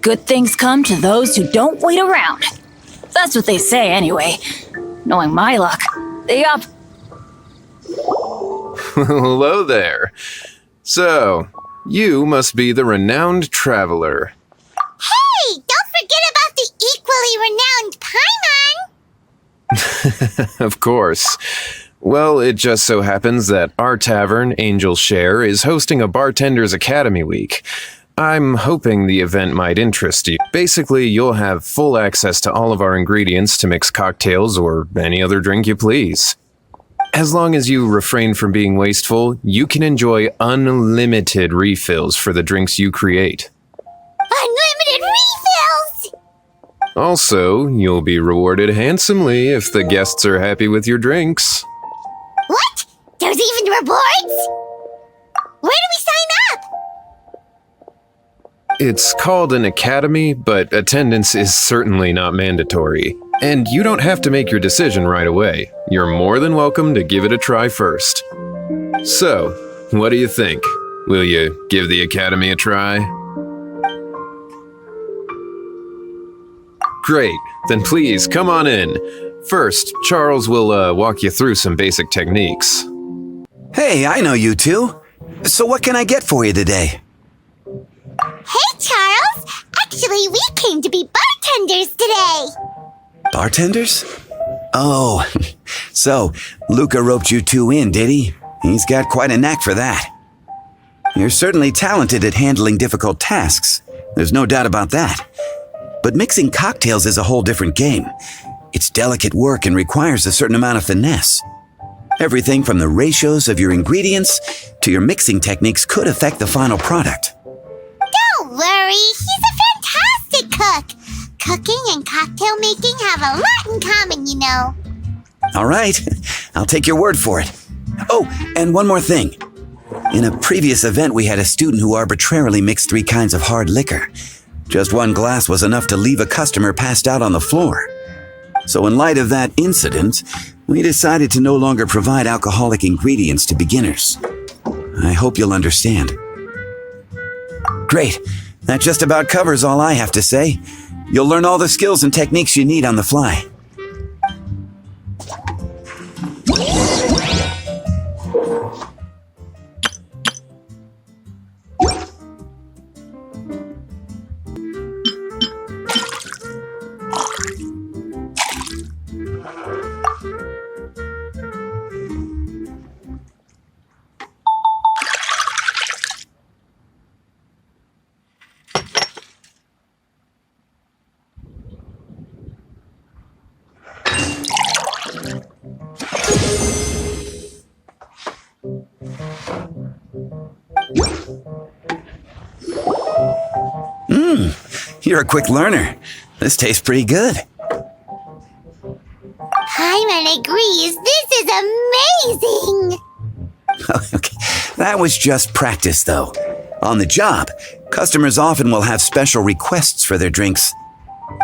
good things come to those who don't wait around. That's what they say anyway. Knowing my luck, Hello there. So, you must be the renowned traveler. Hey, don't forget about the equally renowned Paimon! Of course. Well, it just so happens that our tavern, Angel's Share, is hosting a Bartender's Academy week. I'm hoping the event might interest you. Basically, you'll have full access to all of our ingredients to mix cocktails or any other drink you please. As long as you refrain from being wasteful, you can enjoy unlimited refills for the drinks you create. Unlimited refills! Also, you'll be rewarded handsomely if the guests are happy with your drinks. What? There's even rewards? Where do we sign up? It's called an academy, but attendance is certainly not mandatory. And you don't have to make your decision right away. You're more than welcome to give it a try first. So, what do you think? Will you give the academy a try? Great, then please come on in. First, Charles will walk you through some basic techniques. Hey, I know you two. So what can I get for you today? Hey, Charles! Actually, we came to be bartenders today! Bartenders? Oh, so Luca roped you two in, did he? He's got quite a knack for that. You're certainly talented at handling difficult tasks. There's no doubt about that. But mixing cocktails is a whole different game. It's delicate work and requires a certain amount of finesse. Everything from the ratios of your ingredients to your mixing techniques could affect the final product. Don't worry, he's a fantastic cook! Cooking and cocktail making have a lot in common, you know. All right, I'll take your word for it. Oh, and one more thing. In a previous event, we had a student who arbitrarily mixed 3 kinds of hard liquor. Just one glass was enough to leave a customer passed out on the floor. So in light of that incident, we decided to no longer provide alcoholic ingredients to beginners. I hope you'll understand. Great. That just about covers all I have to say. You'll learn all the skills and techniques you need on the fly. You're a quick learner. This tastes pretty good. Paimon agrees, this is amazing! Okay, that was just practice, though. On the job, customers often will have special requests for their drinks.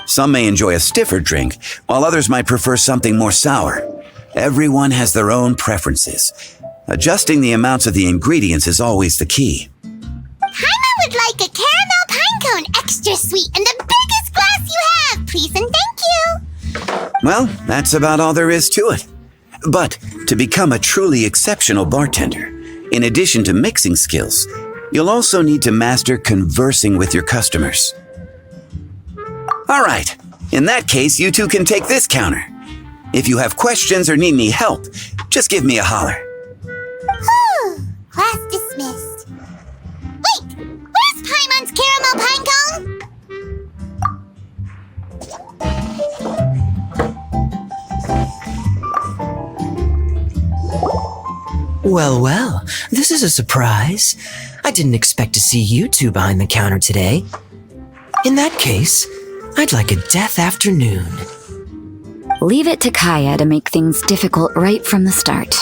Some may enjoy a stiffer drink, while others might prefer something more sour. Everyone has their own preferences. Adjusting the amounts of the ingredients is always the key. Paimon would like a caramel pine cone extra sweet and the biggest glass you have, please and thank you! Well, that's about all there is to it. But to become a truly exceptional bartender, in addition to mixing skills, you'll also need to master conversing with your customers. All right, in that case, you two can take this counter. If you have questions or need any help, just give me a holler. Whew, class dismissed. Wait, where's Paimon's caramel pine cone? Well, well, this is a surprise. I didn't expect to see you two behind the counter today. In that case, I'd like a death afternoon. Leave it to Kaya to make things difficult right from the start.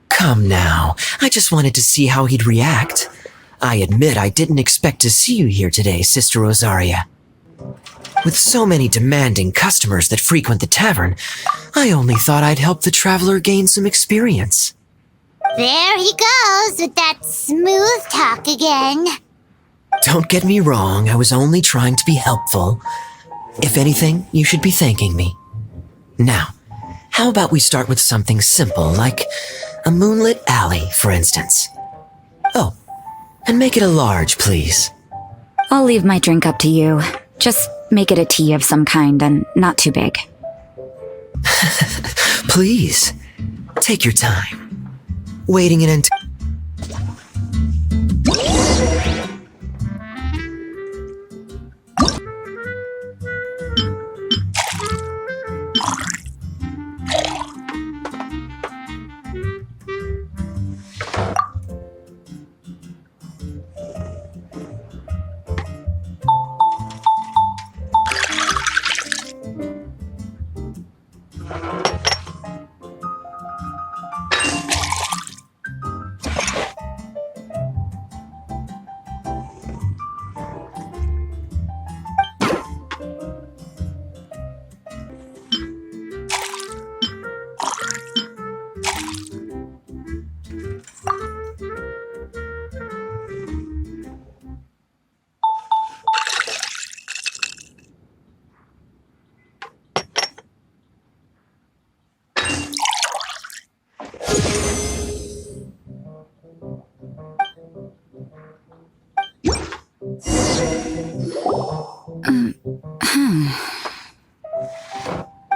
Come now, I just wanted to see how he'd react. I admit I didn't expect to see you here today, Sister Rosaria. With so many demanding customers that frequent the tavern, I only thought I'd help the traveler gain some experience. There he goes with that smooth talk again. Don't get me wrong, I was only trying to be helpful. If anything, you should be thanking me. Now, how about we start with something simple, like a moonlit alley, for instance? Oh, and make it a large, please. I'll leave my drink up to you. Just make it a tea of some kind and not too big. Please, take your time. Waiting in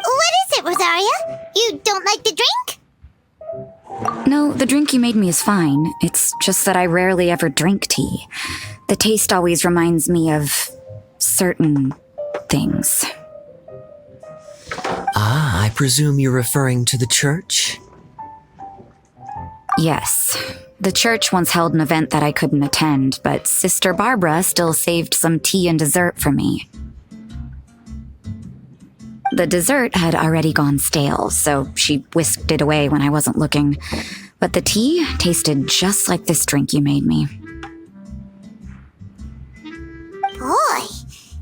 What is it, Rosaria? You don't like the drink? No, the drink you made me is fine. It's just that I rarely ever drink tea. The taste always reminds me of certain things. Ah, I presume you're referring to the church? Yes. The church once held an event that I couldn't attend, but Sister Barbara still saved some tea and dessert for me. The dessert had already gone stale, so she whisked it away when I wasn't looking. But the tea tasted just like this drink you made me. Boy,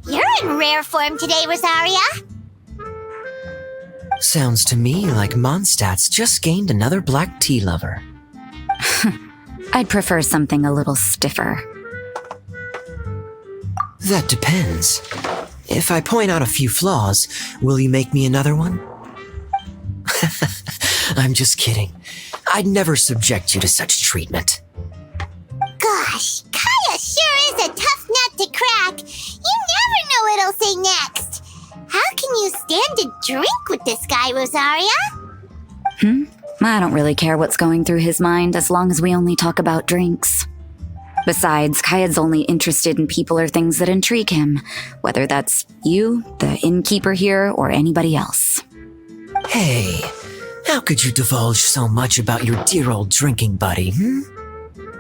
you're in rare form today, Rosaria. Sounds to me like Mondstadt's just gained another black tea lover. I'd prefer something a little stiffer. That depends. If I point out a few flaws, will you make me another one? I'm just kidding. I'd never subject you to such treatment. Gosh, Kaya sure is a tough nut to crack. You never know what he'll say next. How can you stand to drink with this guy, Rosaria? I don't really care what's going through his mind as long as we only talk about drinks. Besides, Kayad's only interested in people or things that intrigue him, whether that's you, the innkeeper here, or anybody else. Hey, how could you divulge so much about your dear old drinking buddy,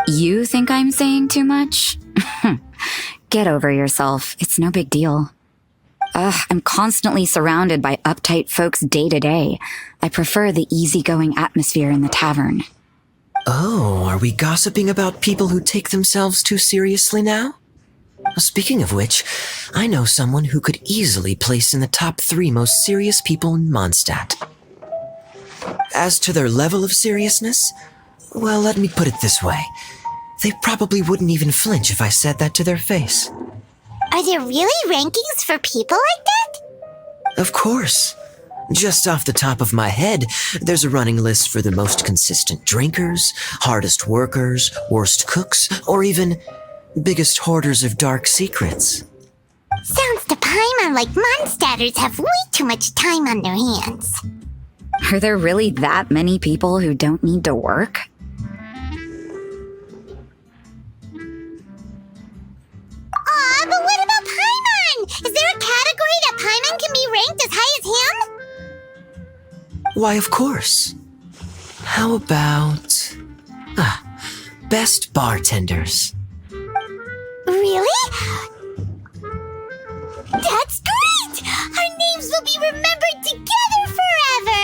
You think I'm saying too much? Get over yourself. It's no big deal. I'm constantly surrounded by uptight folks day to day. I prefer the easygoing atmosphere in the tavern. Oh, are we gossiping about people who take themselves too seriously now? Speaking of which, I know someone who could easily place in the top 3 most serious people in Mondstadt. As to their level of seriousness, well, let me put it this way. They probably wouldn't even flinch if I said that to their face. Are there really rankings for people like that? Of course. Just off the top of my head, there's a running list for the most consistent drinkers, hardest workers, worst cooks, or even biggest hoarders of dark secrets. Sounds to Paimon like Mondstadters have way too much time on their hands. Are there really that many people who don't need to work? Aw, but what about Paimon? Is there a category that Paimon can be ranked as high as him? Why, of course. How about... best bartenders. Really? That's great! Our names will be remembered together forever!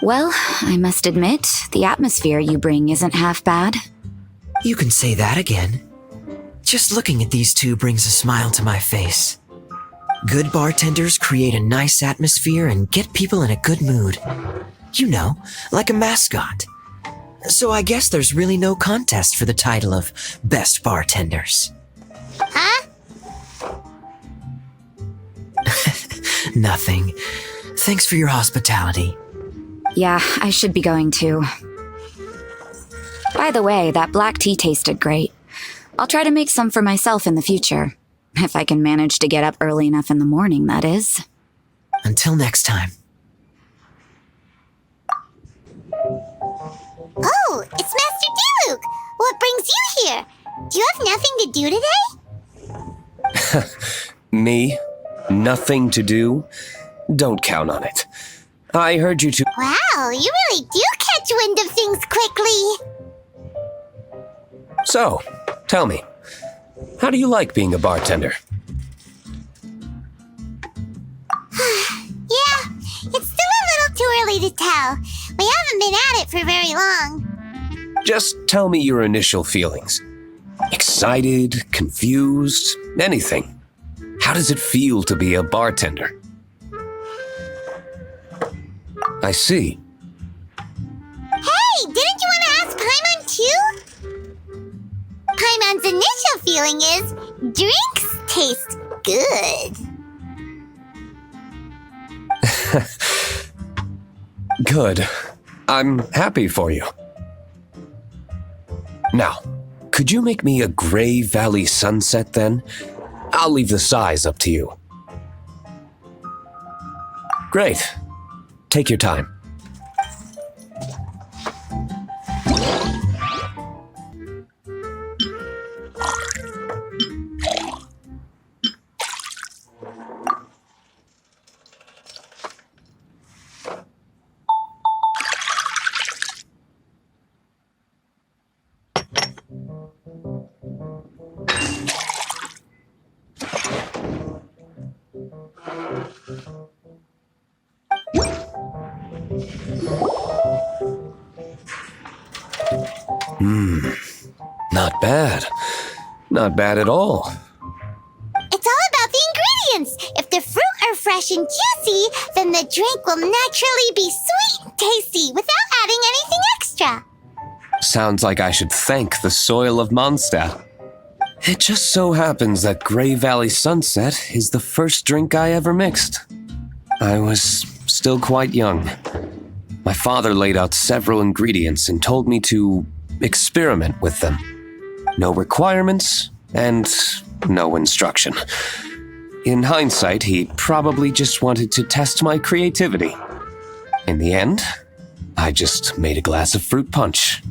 Well, I must admit, the atmosphere you bring isn't half bad. You can say that again. Just looking at these two brings a smile to my face. Good bartenders create a nice atmosphere and get people in a good mood. You know, like a mascot. So I guess there's really no contest for the title of Best Bartenders. Huh? Nothing. Thanks for your hospitality. Yeah, I should be going too. By the way, that black tea tasted great. I'll try to make some for myself in the future. If I can manage to get up early enough in the morning, that is. Until next time. Oh, it's Master Diluc! What brings you here? Do you have nothing to do today? Me? Nothing to do? Don't count on it. I heard you two. Wow, you really do catch wind of things quickly. So, tell me, how do you like being a bartender? Yeah, it's still a little too early to tell. We haven't been at it for very long. Just tell me your initial feelings. Excited, confused, anything. How does it feel to be a bartender? I see. Hey, didn't you want to ask Paimon too? Paimon's initial feeling is drinks taste good. Good. I'm happy for you. Now, could you make me a Gray Valley sunset then? I'll leave the size up to you. Great. Take your time. Not bad. Not bad at all. It's all about the ingredients. If the fruit are fresh and juicy, then the drink will naturally be sweet and tasty without adding anything extra. Sounds like I should thank the soil of Mondstadt. It just so happens that Gray Valley Sunset is the first drink I ever mixed. I was still quite young. My father laid out several ingredients and told me to experiment with them. No requirements and no instruction. In hindsight, he probably just wanted to test my creativity. In the end, I just made a glass of fruit punch,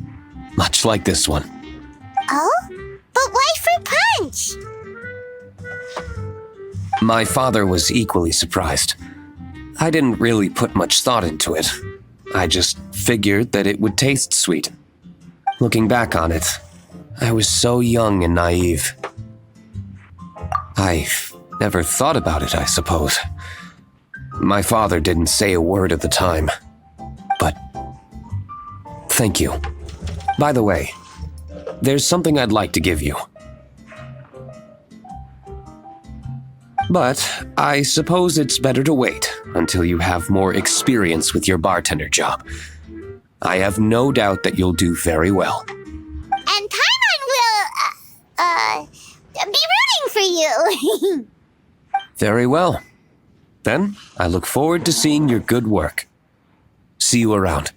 much like this one. Oh? But why fruit punch? My father was equally surprised. I didn't really put much thought into it. I just figured that it would taste sweet. Looking back on it, I was so young and naive. I never thought about it, I suppose. My father didn't say a word at the time. But thank you. By the way, there's something I'd like to give you. But I suppose it's better to wait until you have more experience with your bartender job. I have no doubt that you'll do very well. And Paimon will, be rooting for you. Very well. Then I look forward to seeing your good work. See you around.